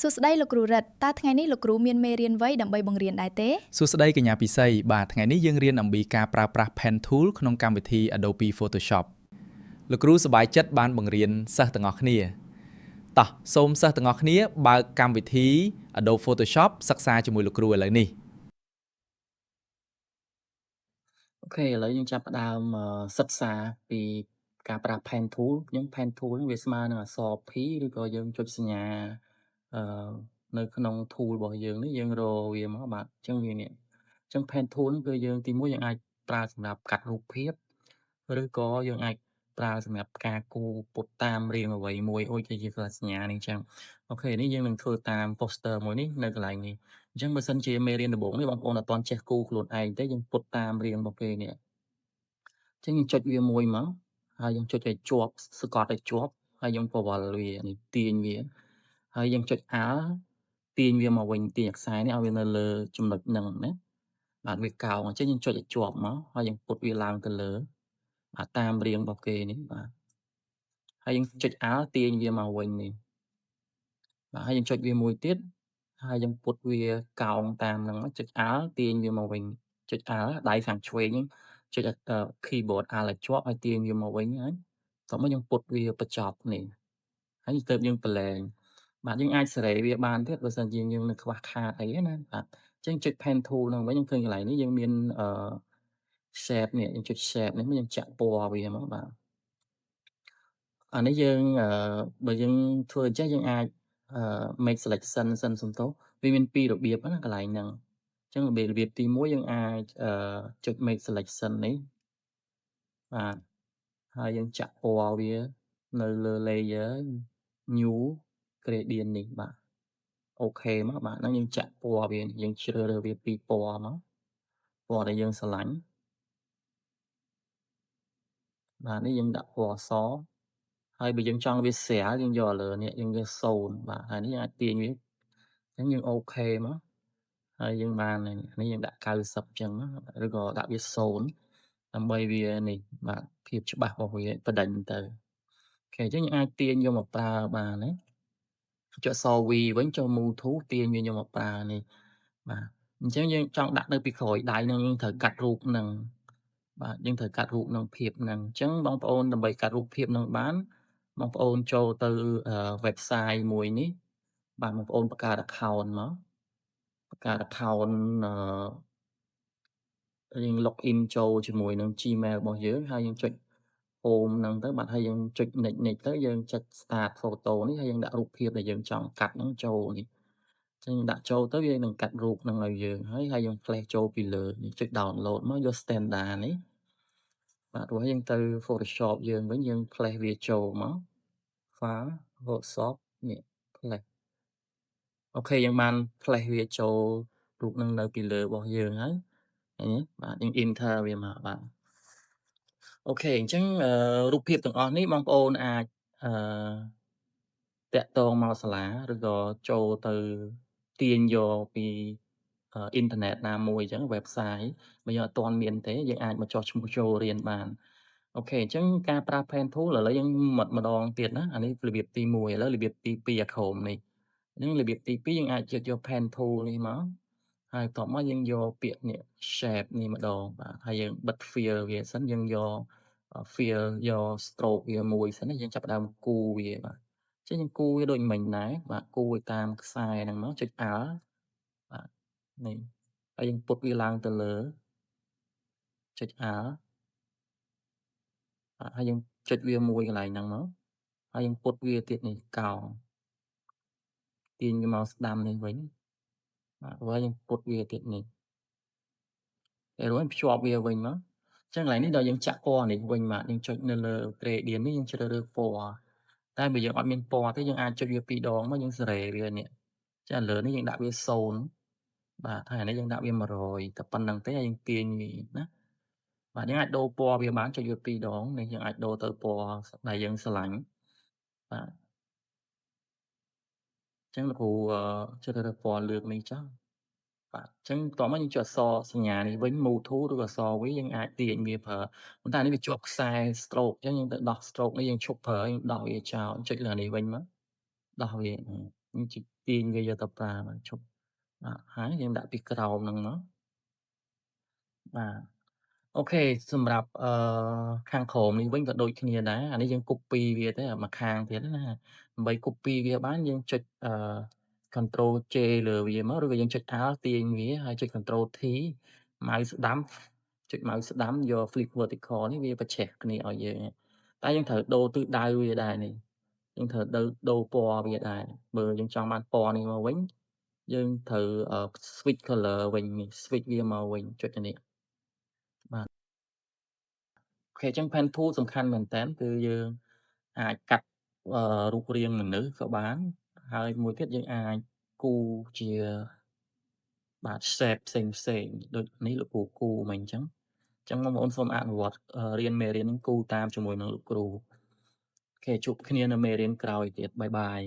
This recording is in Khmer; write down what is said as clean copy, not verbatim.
សួស្តីលោកគ្រូរិទ្ធតើថ្ងៃនេះលោកគ្រូមានមេរៀនអ្វីដើម្បីបង្រៀនដែរទេសួស្តីកញ្ញាពិសីបាទថ្ងៃនេះយើងរៀនអំពីការប្រើប្រាស់ Pen Tool ក្នុងកម្មវិធី Adobe Photoshop លោកគ្រូសប្បាយចិត្តបានបង្រៀនសិស្សទាំងអស់គ្នាតោះសូមសិស្សទាំងអស់គ្នាបើកកម្មវិធី Adobe Photoshop សិក្សាជាមួយលោកគ្រូឥឡូវនេះអូខេឥឡូវយើងចាប់ផ្ដើមសិក្សាពីការប្រើ Pen Tool ខ្ញុំ Pen Tool ហ្នឹងវាស្មើនឹងអក្សរ P ឬក៏យើងចុចសញ្ញាអឺនៅក្នុង tool របស់យើងនេះយើងរកវាមកបាទអញ្ចឹងវានេះអញ្ចឹង Pen Tool ហ្នឹងគឺយើងទីមួយយើងអាចប្រើសម្រាប់កាត់រូបភាពឬក៏យើងអាចប្រើសម្រាប់ការគូរពុតតាមរាងអ្វីមួយដូចជាសញ្ញានេះអញ្ចឹងអូខេនេះយើងនឹងធ្វើតាម poster មួយនេះនៅកន្លែងនេះអញ្ចឹងបើសិនជាមេរៀនដំបូងនេះបងប្អូនអត់ទាន់ចេះគូរខ្លួនឯងទេយើងពុតតាមរាងរបស់គេនេះអញ្ចឹងយើងចុចវាមួយមកហើយយើងចុចឲ្យជាប់សកត់ឲ្យជាប់ហើយយើងពវល់វានេះទាញវាហើយយើងចុច Alt ទាញវាមកវិញទាញខ្សែនេះឲ្យវានៅលើចំណុចហ្នឹងណាបាទវាកោងអញ្ចឹងយើងចុចឲ្យជាប់មកហើយយើងពុតវាឡើងទៅលើបាទតាមរាងរបស់គេនេះបាទហើយយើងចុច Alt ទាញវាមកវិញនេះបាទហើយយើងចុចវាមួយទៀតហើយយើងពុតវាកោងតាមហ្នឹងចុច Alt ទាញវាមកវិញចុច Alt ដៃខាងឆ្វេងហ្នឹងចុចkeyboard Alt ឲ្យជាប់ហើយទាញវាមកវិញហើយតោះមកយើងពុតវាបញ្ចប់នេះហើយទើបយើងប្រឡែងបាទយើងអាចសេរីវាបានទៀតបើសិនជាយើងនៅខ្វះខាតអីណាបាទអញ្ចឹងចុច Pen Tool ហ្នឹងវិញយើងឃើញកន្លែងនេះយើងមានshape នេះយើងចុច shape នេះមកយើងចាក់ពណ៌វាមកបាទអានេះយើងបើយើងធ្វើអញ្ចឹងយើងអាចmake selection សិនសំទោសវាមាន2របៀបណាកន្លែងហ្នឹងអញ្ចឹងរបៀបទី1យើងអាចចុច make selection នេះបាទហើយយើងចាក់ពណ៌វានៅលើ layer new gradient នេះបាទអូខេមកបាទហ្នឹងយើងចាក់ពណ៌វាយើងជ្រើសរើសវាពីរពណ៌មកពណ៌ដែលយើងស្រឡាញ់បាទនេះយើងដាក់ពណ៌អសហើយបើយើងចង់វាស្រាលយើងយកលើនេះយើងវា0បាទហើយនេះអាចទាញវាអញ្ចឹងយើងអូខេមកហើយយើងបាននេះយើងដាក់90អញ្ចឹងឬក៏ដាក់វា0ដើម្បីវានេះបាទភាពច្បាស់របស់វាបដិញទៅអូខេអញ្ចឹងយើងអាចទាញយកមកប្រើបានណាចុចអក្សរ V វិញចូល Move to ទាញវាយកមកប្រើនេះបាទអញ្ចឹងយើងចង់ដាក់នៅពីក្រោយដៃនឹងយើងត្រូវកាត់រូបនឹងបាទយើងត្រូវកាត់រូបនឹងភាពនឹងអញ្ចឹងបងប្អូនដើម្បីកាត់រូបភាពនឹងបានបងប្អូនចូលទៅ website មួយនេះបាទបងប្អូនបង្កើត account មកបង្កើត account យើង login ចូលជាមួយនឹង Gmail របស់យើងហើយយើងចុច home ហ្នឹងទៅបាទហើយយើងចុច next ទៅយើងចុច start photo នេះហើយយើងដាក់រូបភាពដែលយើងចង់កាត់ហ្នឹងចូលនេះអញ្ចឹងដាក់ចូលទៅវានឹងកាត់រូបហ្នឹងឲ្យយើងហើយយើង flash ចូលពីលើនេះចុច download មកយក standard នេះបាទរួចយើងទៅ Photoshop យើងវិញយើង flash វាចូលមក file Photoshop នេះ flash អូខេយើងបាន flash វាចូលរូបហ្នឹងនៅពីលើរបស់យើងហើយនេះបាទយើង enter វាមកបាទអូខេអញ្ចឹងរូបភាពទាំងអស់នេះបងប្អូនអាចតាក់ទងមកសាលាឬក៏ចូលទៅទាញយកពីអ៊ីនធឺណិតណាមួយអញ្ចឹង website បើយើងអត់ទាន់មានទេយើងអាចមកចុះឈ្មោះចូលរៀនបានអូខេអញ្ចឹងការប្រើ Pen Tool ឥឡូវយើងម្ដងទៀតណាអានេះរបៀបទី1ឥឡូវរបៀបទី2អាក្រោមនេះអញ្ចឹងរបៀបទី2យើងអាចយក Pen Tool នេះមកហើយបន្ទាប់មកយើងយកពាក្យនេះ shape នេះម្ដងបាទហើយយើងបិទ fill វាសិនយើងយក fill យក stroke វាមួយសិនណាយើងចាប់ផ្ដើមគូរវាបាទអញ្ចឹងយើងគូរវាដូចមិញដែរបាទគូរតាមខ្សែហ្នឹងមកចុច Alt បាទនេះហើយយើងពុតវាឡើងទៅលើចុច Alt បាទហើយយើងចុចវាមួយកន្លែងហ្នឹងមកហើយយើងពុតវាទៀតនេះកោងទាញវាមកស្ដាំនេះវិញបាទហើយយើងពុតវាទៀតនេះហើយរួចភ្ជាប់វាវិញមកអញ្ចឹងកន្លែងនេះដល់យើងចាក់ពណ៌នេះវិញបាទយើងចុចនៅលើ gradient នេះយើងជ្រើសរើសពណ៌តែបើយើងអត់មានពណ៌ទេយើងអាចចុចវា2ដងមកយើងសេរីវានេះចាឥឡូវនេះយើងដាក់វា0បាទហើយអានេះយើងដាក់វា100តែប៉ុណ្្នឹងទេហើយយើងទាញវាណាបាទយើងអាចដូរពណ៌វាបានចុចវា2ដងនេះយើងអាចដូរទៅពណ៌ដែលយើងស្រឡាញ់បាទអញ្ចឹងលោកគ្រូជ្រើសរើសពណ៌លឿងនេះចុះបាទអញ្ចឹងបន្ទាប់មកយើងចុចអក្សរសញ្ញានេះវិញ Move to ឬក៏អក្សរ V យើងអាចទាញវាប្រើប៉ុន្តែនេះវាជាប់ខ្សែ stroke អញ្ចឹងយើងទៅដោះ stroke នេះយើងឈប់ប្រើយើងដោះវាចោលចុចលើនេះវិញមកដោះវាយើង ទាញវាយកទៅប្រើបាទឈប់បាទហើយយើងដាក់ពីក្រោមហ្នឹងមកបាទ អូខេសម្រាប់ខាងក្រោមនេះវិញក៏ដូចគ្នាដែរអានេះយើង copy វាទៅអាម្ខាងទៀតណាដើម្បី copy វាបានយើងចុចCtrl J លើវាមកឬក៏យើងចុច Alt ទាញវាហើយចុច Ctrl T mouse ស្ដាំចុច mouse ស្ដាំយក Flip Vertical នេះវាបញ្ឆេះគ្នាឲ្យយើងតែយើងត្រូវដូរទិសដៅវាដែរនេះយើងត្រូវដូរពណ៌វាដែរបើយើងចង់បានពណ៌នេះមកវិញយើងត្រូវswitch color វិញនេះ switch វាមកវិញចុចអានេះបាទ អូខេអញ្ចឹង Pen Tool សំខាន់មែនទែនគឺយើងអាចកាត់រូបរាងមនុស្សក៏បានហើយមួយទៀតយើងអាចគូរជាបាទ shape ផ្សេងៗដូចនេះលោកគ្រូគូរមិញអញ្ចឹងបងប្អូនសូមអនុវត្តរៀនមេរៀននេះគូរតាមជាមួយនឹងលោកគ្រូអូខេជួបគ្នានៅមេរៀនក្រោយទៀតបាយបាយ